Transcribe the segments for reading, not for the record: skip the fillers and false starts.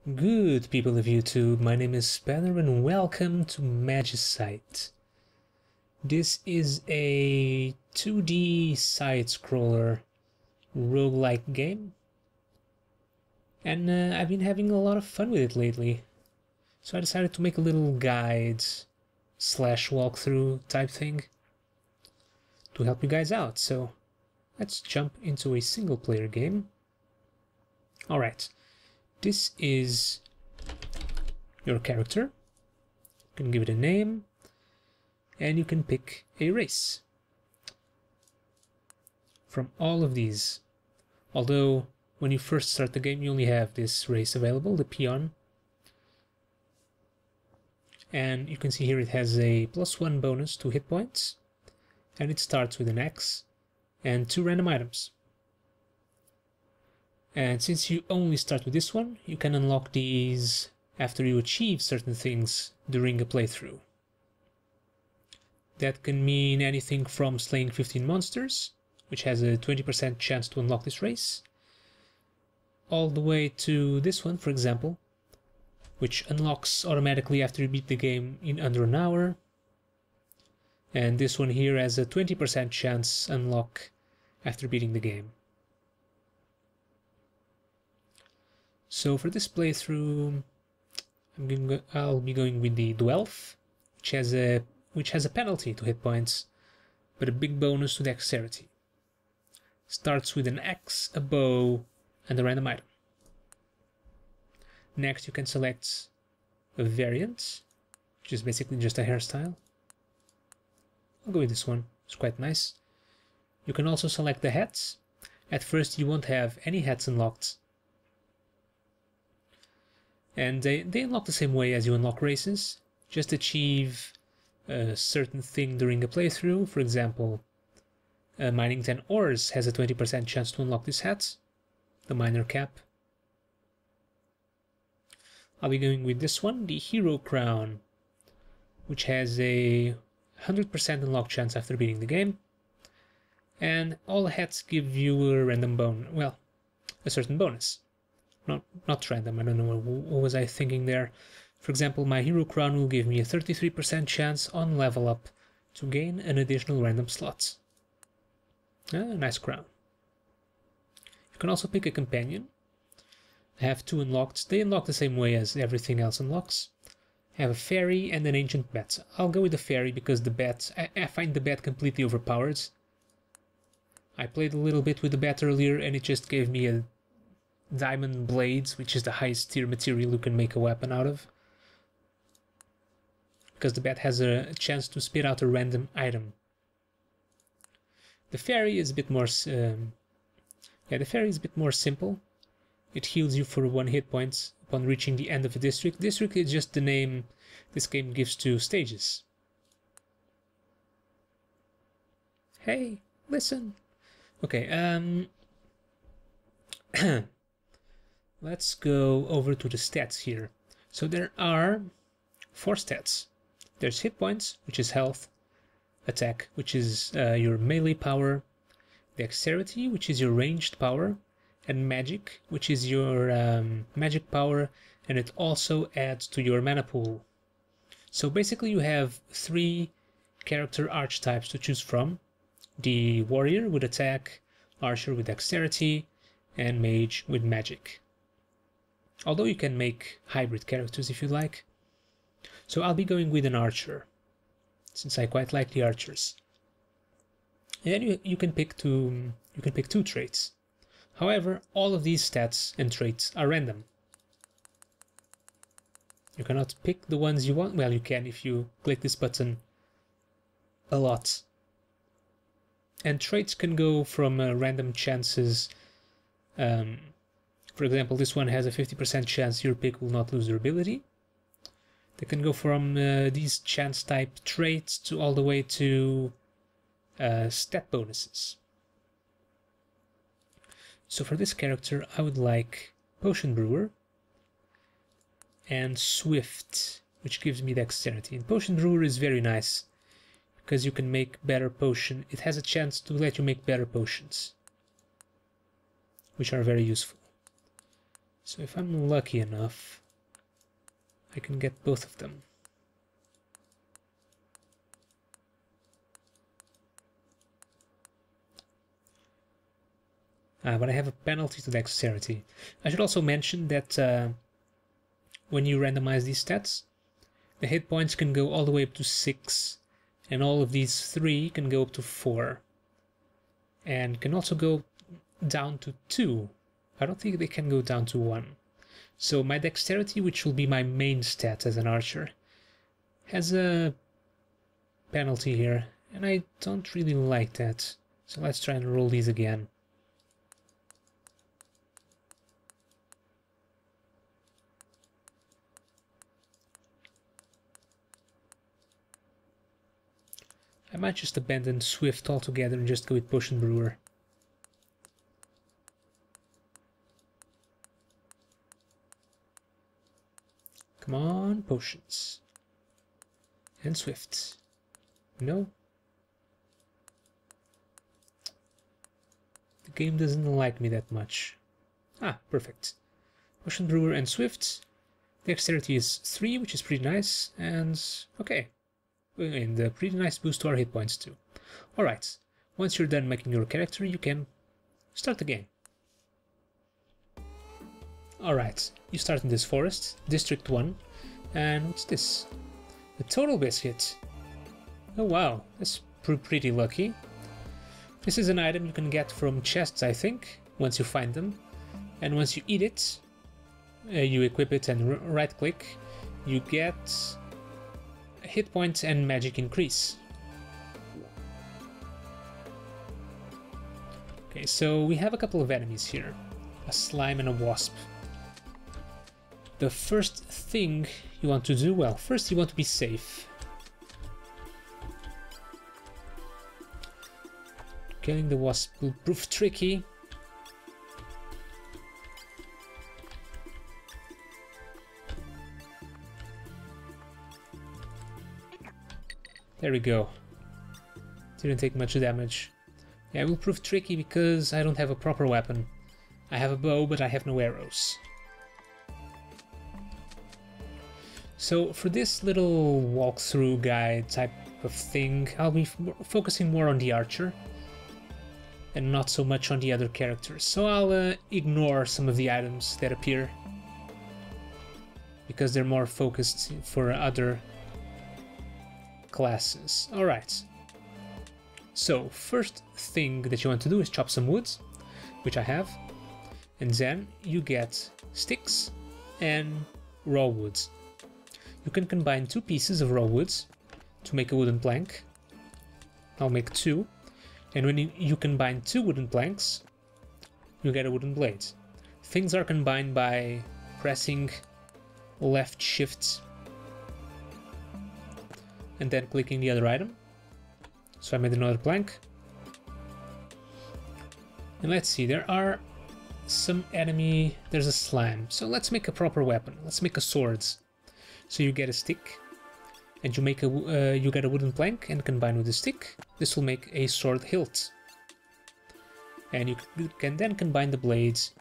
Good people of YouTube, my name is Spanner and welcome to Magicite. This is a 2D side-scroller roguelike game, and I've been having a lot of fun with it lately. So I decided to make a little guide slash walkthrough type thing to help you guys out. So let's jump into a single player game. Alright. This is your character. You can give it a name, and you can pick a race from all of these. Although, when you first start the game, you only have this race available, the peon. And you can see here it has a +1 bonus to hit points, and it starts with an X and 2 random items. And since you only start with this one, you can unlock these after you achieve certain things during a playthrough. That can mean anything from slaying 15 monsters, which has a 20% chance to unlock this race, all the way to this one, for example, which unlocks automatically after you beat the game in under an hour. And this one here has a 20% chance unlock after beating the game. So for this playthrough, I'll be going with the Dwelf, which has a penalty to hit points, but a big bonus to dexterity. Starts with an axe, a bow, and a random item. Next you can select a variant, which is basically just a hairstyle. I'll go with this one, it's quite nice. You can also select the hats. At first you won't have any hats unlocked, and they unlock the same way as you unlock races. Just achieve a certain thing during a playthrough. For example, mining 10 ores has a 20% chance to unlock this hat, the miner cap. I'll be going with this one, the hero crown, which has a 100% unlock chance after beating the game. And all hats give you a random bonus, well, a certain bonus. Not random, I don't know, what was I thinking there. For example, my hero crown will give me a 33% chance on level up to gain an additional random slot. Nice crown. You can also pick a companion. I have 2 unlocked. They unlock the same way as everything else unlocks. I have a fairy and an ancient bat. I'll go with the fairy because the bat, I find the bat completely overpowered. I played a little bit with the bat earlier and it just gave me a diamond blades, which is the highest tier material you can make a weapon out of, because the bat has a chance to spit out a random item. The fairy is a bit more the fairy is a bit more simple. It heals you for 1 hit points upon reaching the end of a district. District is just the name this game gives to stages. Hey, listen. Okay, let's go over to the stats here. So there are 4 stats. There's hit points, which is health, attack, which is your melee power, dexterity, which is your ranged power, and magic, which is your magic power, and it also adds to your mana pool. So basically you have 3 character archetypes to choose from: the warrior with attack, archer with dexterity, and mage with magic. Although you can make hybrid characters if you like. So I'll be going with an archer, since I quite like the archers. And you can pick 2 traits. However, all of these stats and traits are random. You cannot pick the ones you want. Well, you can if you click this button a lot. And traits can go from random chances. For example, this one has a 50% chance your pick will not lose their ability. They can go from these chance type traits to all the way to stat bonuses. So for this character I would like Potion Brewer and Swift, which gives me dexterity. And Potion Brewer is very nice because you can make better potion. It has a chance to let you make better potions, which are very useful. So if I'm lucky enough, I can get both of them. But I have a penalty to dexterity. I should also mention that when you randomize these stats, the hit points can go all the way up to 6, and all of these 3 can go up to 4. And can also go down to 2. I don't think they can go down to 1. So my dexterity, which will be my main stat as an archer, has a penalty here, and I don't really like that. So let's try and roll these again. I might just abandon Swift altogether and just go with Potion Brewer. Come on, potions. And Swift. No? The game doesn't like me that much. Ah, perfect. Potion Brewer and Swift. Dexterity is 3, which is pretty nice, and okay. And a pretty nice boost to our hit points too. Alright, once you're done making your character, you can start the game. Alright, you start in this forest, District 1, and what's this? A Total Biscuit. Oh wow, that's pretty lucky. This is an item you can get from chests, I think, once you find them. And once you eat it, you equip it and right click, you get hit points and magic increase. Okay, so we have a couple of enemies here, a slime and a wasp. The first thing you want to do, well, first you want to be safe. Killing the wasp will prove tricky. There we go. Didn't take much damage. Yeah, it will prove tricky because I don't have a proper weapon. I have a bow, but I have no arrows. So for this little walkthrough guide type of thing, I'll be focusing more on the archer and not so much on the other characters. So I'll ignore some of the items that appear because they're more focused for other classes. Alright, so first thing that you want to do is chop some wood, which I have, and then you get sticks and raw wood. You can combine 2 pieces of raw wood to make a wooden plank. I'll make 2, and when you combine 2 wooden planks, you get a wooden blade. Things are combined by pressing left shift and then clicking the other item. So I made another plank. And let's see, there are some enemy, there's a slime. So let's make a proper weapon. Let's make a sword. So you get a stick and you make you get a wooden plank and combine with the stick. This will make a sword hilt. And you can then combine the blades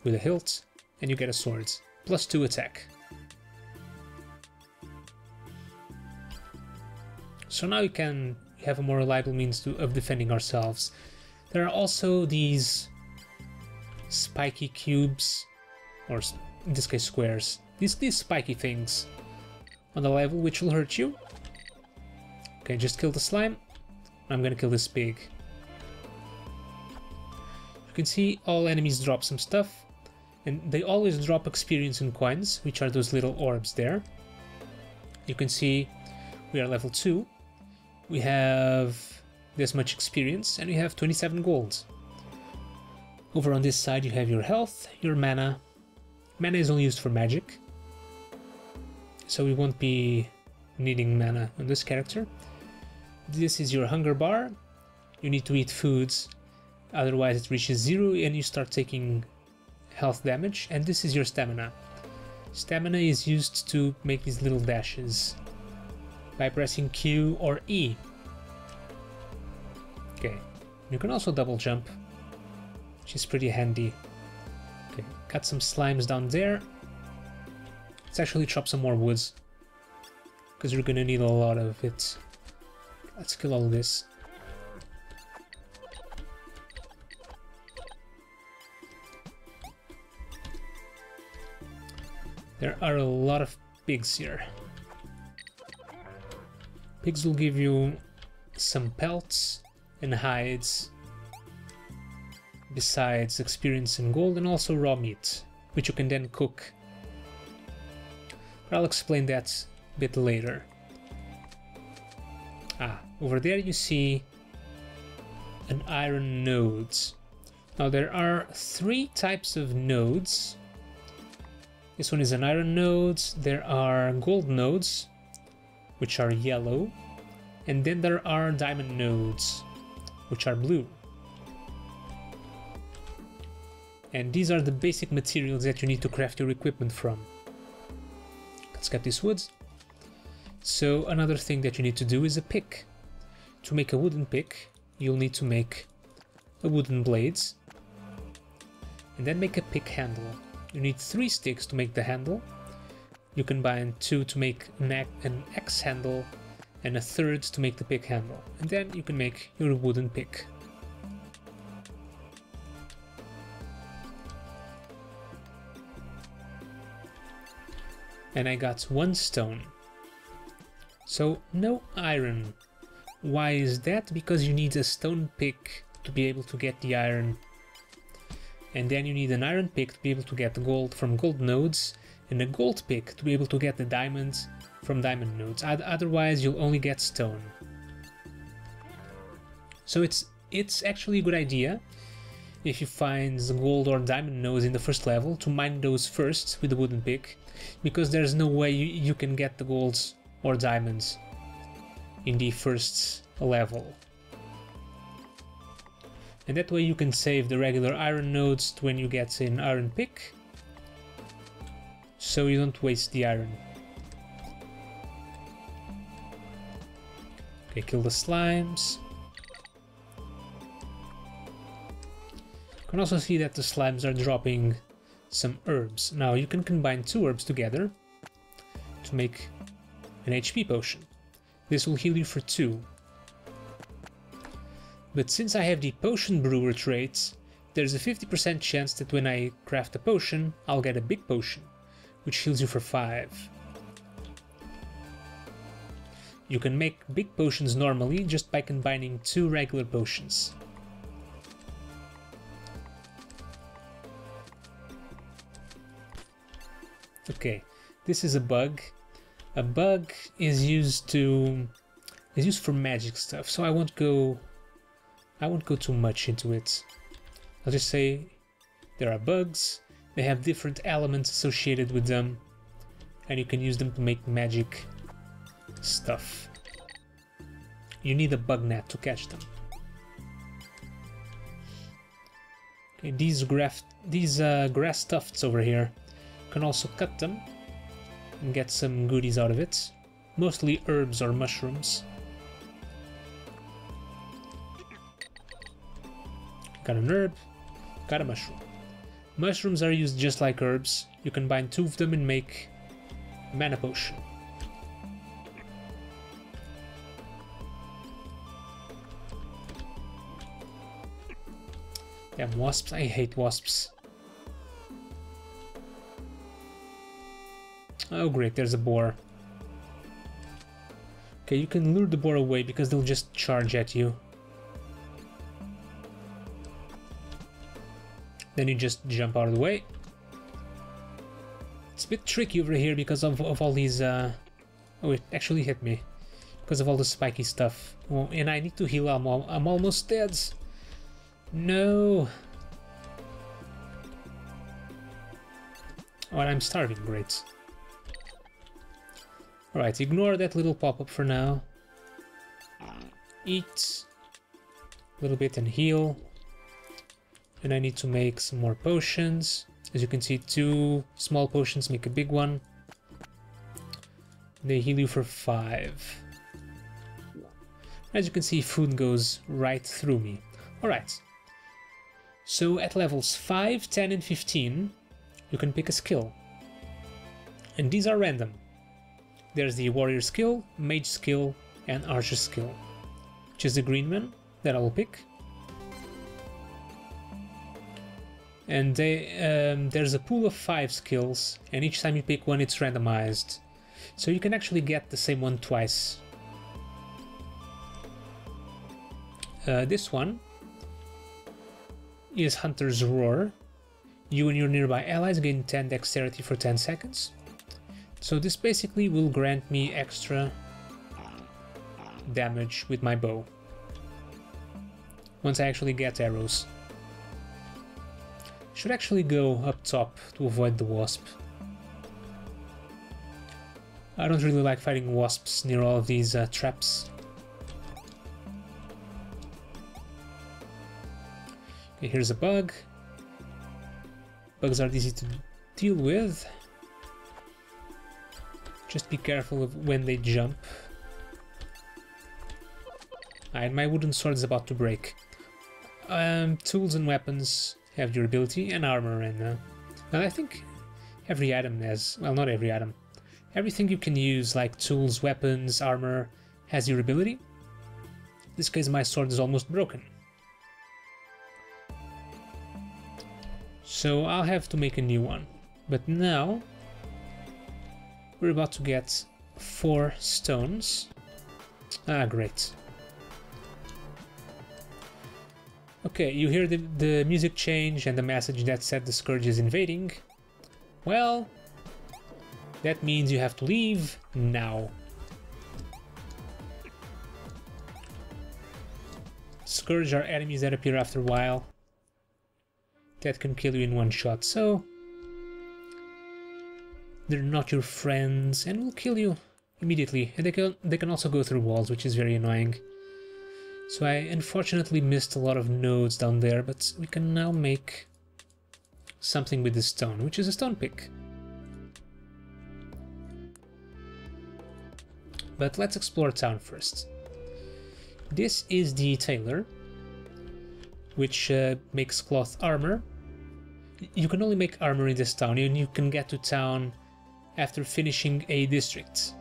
with a hilt and you get a sword. +2 attack. So now you have a more reliable means of defending ourselves. There are also these spiky cubes, or in this case squares, these spiky things on the level which will hurt you. Okay, just kill the slime. I'm gonna kill this pig. You can see all enemies drop some stuff, and they always drop experience and coins, which are those little orbs there. You can see we are level 2. We have this much experience and we have 27 gold. Over on this side you have your health, your mana. Mana is only used for magic, so we won't be needing mana on this character. This is your hunger bar. You need to eat foods, otherwise it reaches 0 and you start taking health damage. And this is your stamina. Stamina is used to make these little dashes by pressing Q or E. Okay, you can also double jump, which is pretty handy. Okay, Got some slimes down there. Let's actually chop some more woods, because we're gonna need a lot of it. Let's kill all this. There are a lot of pigs here. Pigs will give you some pelts and hides, besides experience and gold, and also raw meat, which you can then cook. But I'll explain that a bit later. Over there you see an iron node. Now there are 3 types of nodes. This one is an iron node, there are gold nodes, which are yellow, and then there are diamond nodes, which are blue. And these are the basic materials that you need to craft your equipment from. Let's get these woods. So another thing that you need to do is a pick. To make a wooden pick, you'll need to make a wooden blades, and then make a pick handle. You need 3 sticks to make the handle. You combine 2 to make an axe handle, and a 3rd to make the pick handle. And then you can make your wooden pick. And I got 1 stone. So no iron. Why is that? Because you need a stone pick to be able to get the iron. And then you need an iron pick to be able to get the gold from gold nodes, and a gold pick to be able to get the diamonds from diamond nodes. Otherwise you'll only get stone. So it's actually a good idea, if you find the gold or diamond nodes in the first level, to mine those first with the wooden pick, because there's no way you can get the golds or diamonds in the first level. And that way you can save the regular iron nodes to when you get an iron pick, so you don't waste the iron. Okay, kill the slimes. You can also see that the slimes are dropping some herbs. Now you can combine 2 herbs together to make an HP potion. This will heal you for 2. But since I have the potion brewer trait, there's a 50% chance that when I craft a potion, I'll get a big potion, which heals you for 5. You can make big potions normally just by combining 2 regular potions. Okay, this is a bug. A bug is used for magic stuff, so I won't go too much into it. I'll just say there are bugs, they have different elements associated with them, and you can use them to make magic stuff. You need a bug net to catch them. Okay, these grass tufts over here, you can also cut them and get some goodies out of it. Mostly herbs or mushrooms. Got an herb, got a mushroom. Mushrooms are used just like herbs. You combine 2 of them and make a mana potion. Damn wasps, I hate wasps. Oh great, there's a boar. Okay, you can lure the boar away because they'll just charge at you. Then you just jump out of the way. It's a bit tricky over here because of all these... Oh, it actually hit me. Because of all the spiky stuff. Oh, and I need to heal, I'm almost dead. No! Oh, and I'm starving, great. Alright, ignore that little pop-up for now. Eat a little bit and heal. And I need to make some more potions. As you can see, 2 small potions make a big one. They heal you for 5. As you can see, food goes right through me. Alright. So at levels 5, 10 and 15, you can pick a skill. And these are random. There's the warrior skill, mage skill, and archer skill, which is the green one that I will pick. And there's a pool of 5 skills, and each time you pick one it's randomized. So you can actually get the same one twice. This one is Hunter's Roar. You and your nearby allies gain 10 dexterity for 10 seconds. So this basically will grant me extra damage with my bow once I actually get arrows. Should actually go up top to avoid the wasp. I don't really like fighting wasps near all of these traps. Okay, here's a bug. Bugs are easy to deal with. Just be careful of when they jump. And my wooden sword is about to break. Tools and weapons have durability and armor, and I think every item has, well, not every item. Everything you can use, like tools, weapons, armor, has durability. In this case, my sword is almost broken. So I'll have to make a new one. But now we're about to get 4 stones. Ah, great. Okay, you hear the music change and the message that said the scourge is invading. Well, that means you have to leave now. Scourge are enemies that appear after a while that can kill you in one shot, so they're not your friends and will kill you immediately. And they can also go through walls, which is very annoying. So I unfortunately missed a lot of nodes down there, but we can now make something with this stone, which is a stone pick. But let's explore town first. This is the tailor, which makes cloth armor. You can only make armor in this town, and you can get to town after finishing a district.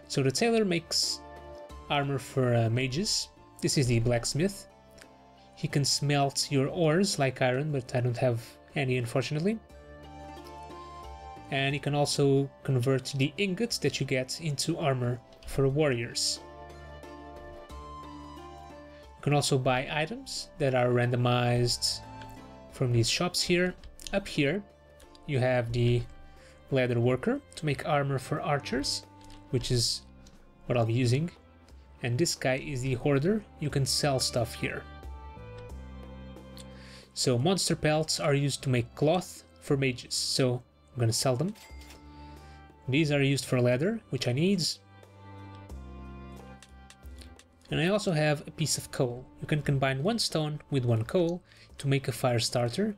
So the tailor makes armor for mages. This is the blacksmith. He can smelt your ores like iron, but I don't have any, unfortunately. And he can also convert the ingots that you get into armor for warriors. You can also buy items that are randomized from these shops here. Up here you have the leather worker to make armor for archers, which is what I'll be using. And this guy is the hoarder. You can sell stuff here. So monster pelts are used to make cloth for mages, so I'm gonna sell them. These are used for leather, which I need. And I also have a piece of coal. You can combine 1 stone with 1 coal to make a fire starter.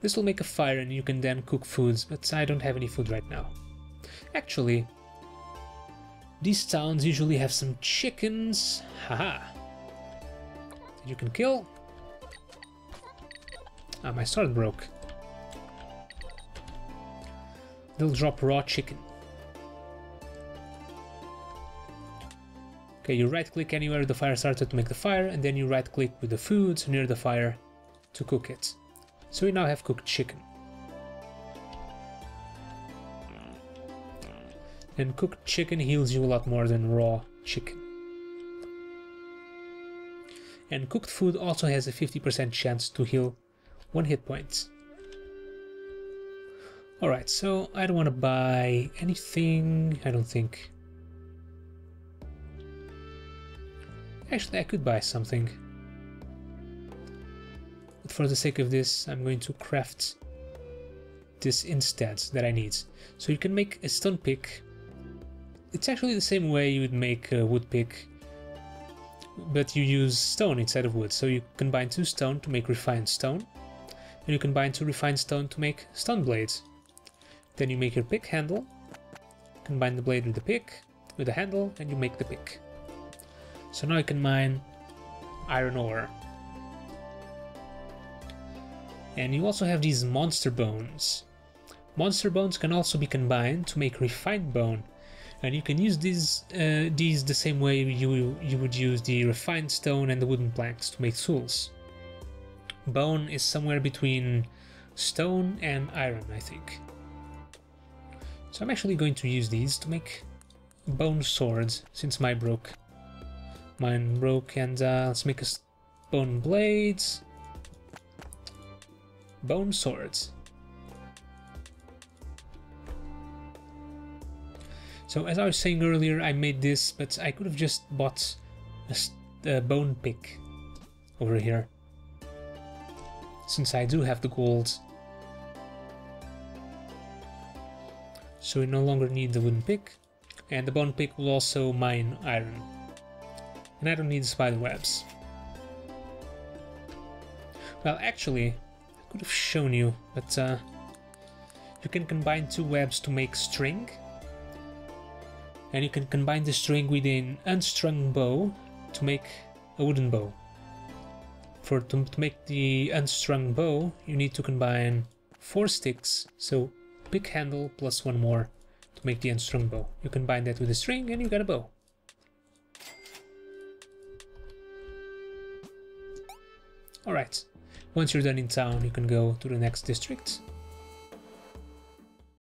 This will make a fire and you can then cook foods, but I don't have any food right now. Actually, these towns usually have some chickens. Haha. That you can kill. Ah, my sword broke. They'll drop raw chicken. Okay, you right click anywhere with the fire starter to make the fire, and then you right click with the foods near the fire to cook it. So we now have cooked chicken. And cooked chicken heals you a lot more than raw chicken. And cooked food also has a 50% chance to heal 1 hit point. Alright, so I don't want to buy anything, I don't think. Actually, I could buy something. But for the sake of this, I'm going to craft this instead that I need. So you can make a stone pick. It's actually the same way you would make a wood pick, but you use stone instead of wood. So you combine 2 stone to make refined stone, and you combine 2 refined stone to make stone blades. Then you make your pick handle, combine the blade with the pick, with the handle, and you make the pick. So now you can mine iron ore. And you also have these monster bones. Monster bones can also be combined to make refined bone, and you can use these the same way you would use the refined stone and the wooden planks to make tools. Bone is somewhere between stone and iron, I think. So I'm actually going to use these to make bone swords, since mine broke. And let's make us bone blades, bone swords. So as I was saying earlier, I made this, but I could have just bought a bone pick over here, since I do have the gold. So we no longer need the wooden pick, and the bone pick will also mine iron. And I don't need spider webs. Well, actually, I could have shown you, but you can combine 2 webs to make string. And you can combine the string with an unstrung bow to make a wooden bow. To make the unstrung bow, you need to combine 4 sticks, so pick handle plus 1 more to make the unstrung bow. You combine that with a string and you got a bow. Alright, once you're done in town, you can go to the next district.